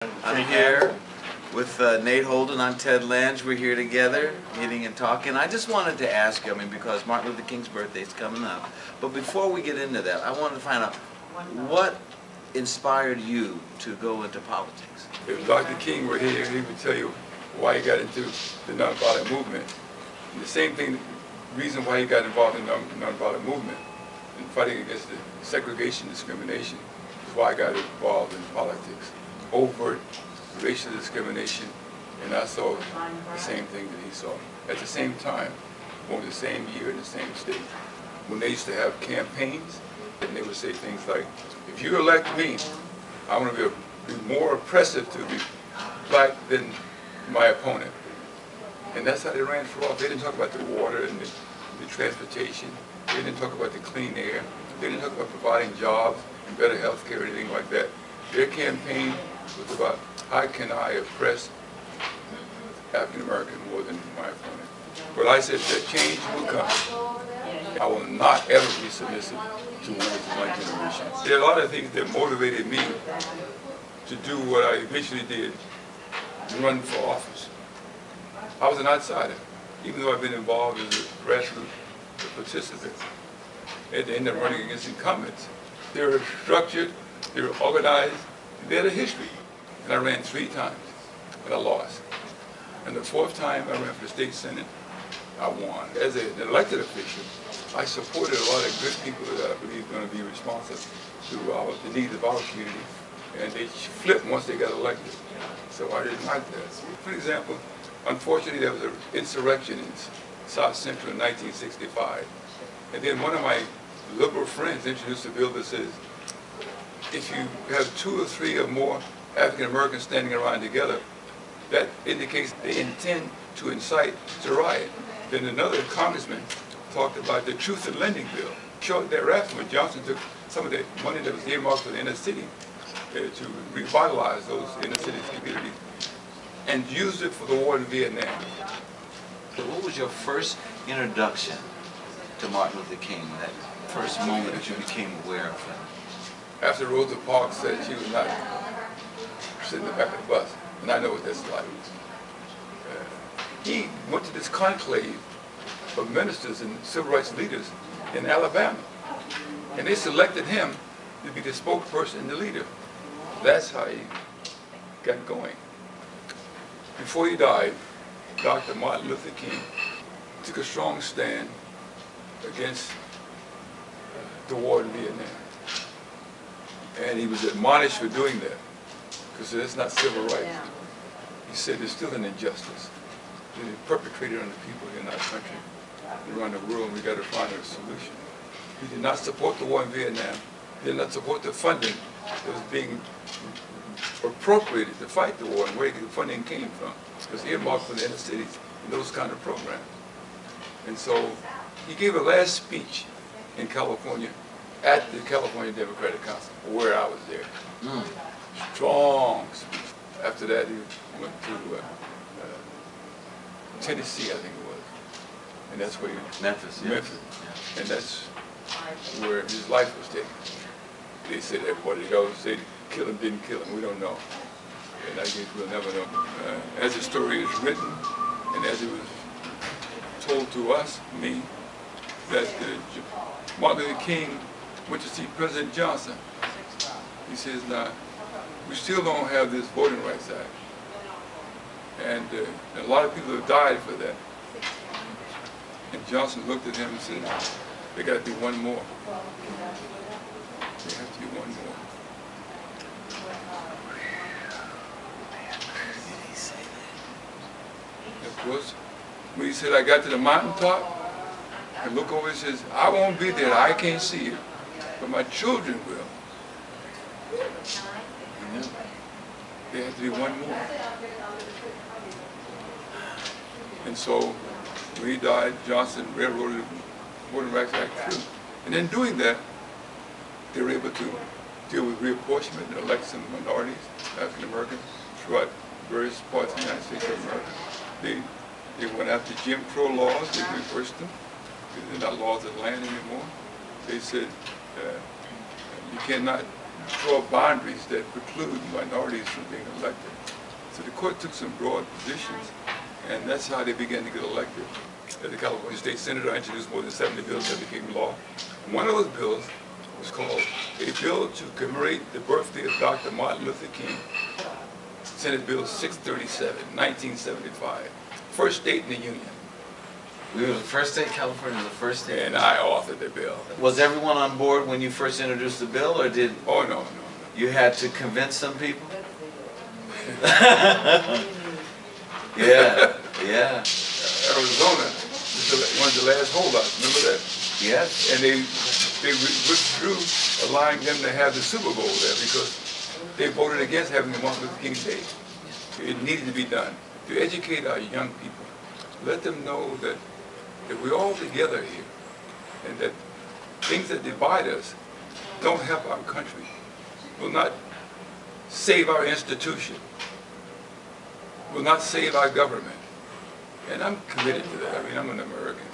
I'm here with Nate Holden. I'm Ted Lange. We're here together, eating and talking. I just wanted to ask you, because Martin Luther King's birthday is coming up, but before we get into that, I wanted to find out what inspired you to go into politics? If Dr. King were here, he would tell you why he got into the nonviolent movement. And the same thing, reason why he got involved in the nonviolent movement and fighting against the segregation, discrimination, is why I got involved in politics. Overt racial discrimination, and I saw the same thing that he saw. At the same time, over the same year in the same state, when they used to have campaigns, and they would say things like, if you elect me, I'm going to be more oppressive to the black than my opponent. And that's how they ran for office. They didn't talk about the water and the transportation. They didn't talk about the clean air. They didn't talk about providing jobs and better health care or anything like that. Their campaign was about how can I oppress African American more than my opponent. But I said that change will come. I will not ever be submissive to words of my generation. There are a lot of things that motivated me to do what I eventually did, run for office. I was an outsider, even though I've been involved as a grassroots participant. At the end of running against incumbents, they were structured, they were organized, they had a history. And I ran 3 times, and I lost. And the 4th time I ran for the state senate, I won. As an elected official, I supported a lot of good people that I believe are going to be responsive to the needs of our community. And they flipped once they got elected. So I didn't like that. For example, unfortunately there was an insurrection in South Central in 1965. And then one of my liberal friends introduced a bill that says, if you have 2 or 3 or more African Americans standing around together, that indicates they intend to incite to riot. Then another congressman talked about the Truth in Lending bill. Shortly thereafter, when Johnson took some of the money that was earmarked for the inner city to revitalize those inner city communities and used it for the war in Vietnam. What was your first introduction to Martin Luther King, that first moment that you became aware of him? After Rosa Parks said she was not sitting in the back of the bus, and I know what that's like. He went to this conclave of ministers and civil rights leaders in Alabama, and they selected him to be the spokesperson and the leader. That's how he got going. Before he died, Dr. Martin Luther King took a strong stand against the war in Vietnam. And he was admonished for doing that, because that's not civil rights. Yeah. He said there's still an injustice that is perpetrated on the people in our country and around the world, and we got to find a solution. He did not support the war in Vietnam. He did not support the funding that was being appropriated to fight the war and where the funding came from. It was earmarked for the inner cities and those kind of programs. And so he gave a last speech in California at the California Democratic Council, where I was there. Strong speech. After that, he went to Tennessee, I think it was. And that's where he Memphis. Yeah. Memphis. Yeah. And that's where his life was taken. They said everybody goes, say kill him, didn't kill him. We don't know. And I guess we'll never know. As the story is written, and as it was told to us, me, that Martin Luther King went to see President Johnson. He says, now, we still don't have this Voting Rights Act. And a lot of people have died for that. And Johnson looked at him and said, there got to be one more. There has to be one more. Did he say that? Of course, when he said, I got to the mountaintop, and look over and says, I won't be there, I can't see it, but my children will. You know, there has to be one more. And so, when he died, Johnson railroaded the Voting Rights Act through. And in doing that, they were able to deal with reapportionment and elect some minorities, African Americans, throughout various parts of the United States of America. They went after Jim Crow laws, they reversed them. They're not laws of land anymore. They said you cannot draw boundaries that preclude minorities from being elected. So the court took some broad positions, and that's how they began to get elected. As a California state senator, I introduced more than 70 bills that became law. One of those bills was called a bill to commemorate the birthday of Dr. Martin Luther King, Senate Bill 637, 1975. First state in the Union. We were the first state, California was the first state. And I authored the bill. Was everyone on board when you first introduced the bill, or did Oh, no. you had to convince some people? Yeah, yeah. Arizona was one of the last holdouts, remember that? Yes. And they withdrew allowing them to have the Super Bowl there because they voted against having the Martin Luther King Day. It needed to be done to educate our young people. Let them know that we're all together here and that things that divide us don't help our country, will not save our institution, will not save our government. And I'm committed to that. I mean, I'm an American.